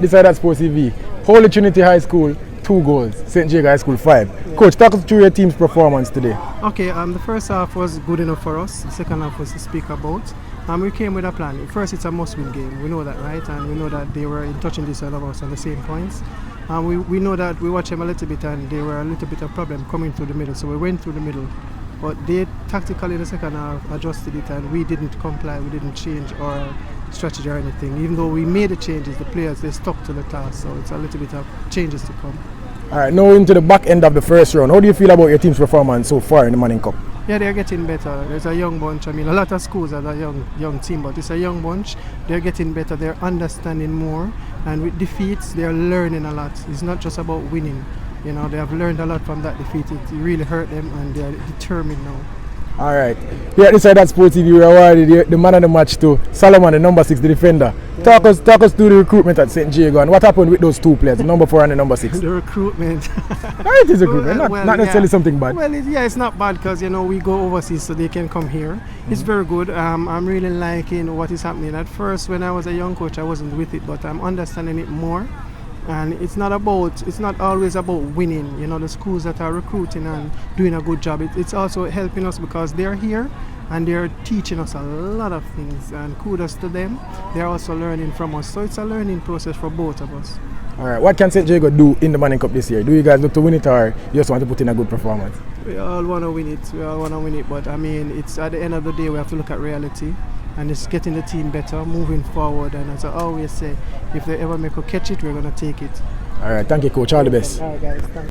This is that Sports TV. Holy Trinity High School, 2 goals. St. Jago High School, 5. Yeah. Coach, talk us through your team's performance today. Okay, the first half was good enough for us. The second half was to speak about. We came with a plan. First, it's a must-win game. We know that, right? And we know that they were in touching this all of us on the same points. We know that we watched them a little bit and they were a little bit of problem coming through the middle. So we went through the middle. But they tactically in the second half adjusted it and we didn't comply. We didn't change our strategy or anything. Even though we made the changes, the players, they stuck to the task. So it's a little bit of changes to come. All right, now into the back end of the first round. How do you feel about your team's performance so far in the Manning Cup? Yeah, they're getting better. There's a young bunch. I mean, a lot of schools have a young team, but it's a young bunch. They're getting better. They're understanding more. And with defeats, they're learning a lot. It's not just about winning. You know, they have learned a lot from that defeat. It really hurt them and they're determined now. All right. Here at this side of Sports TV, we awarded the man of the match to Solomon, the number 6, the defender. Yeah. Talk us through the recruitment at St. Jago and what happened with those 2 players, the number 4 and the number 6. The recruitment. It is recruitment, not necessarily something bad. Well, it's not bad because, you know, we go overseas so they can come here. It's very good. I'm really liking what is happening. At first, when I was a young coach, I wasn't with it, but I'm understanding it more. And it's not always about winning. You know, the schools that are recruiting and doing a good job, it's also helping us because they're here and they're teaching us a lot of things, and kudos to them. They're also learning from us, so it's a learning process for both of us. All right, what can St. Jago do in the Manning Cup this year? Do you guys look to win it or you just want to put in a good performance? We all want to win it, but I mean, it's at the end of the day we have to look at reality. And it's getting the team better, moving forward. And as I always say, if they ever make a catch it, we're going to take it. All right, thank you, Coach. All the best. All right, guys. Thanks.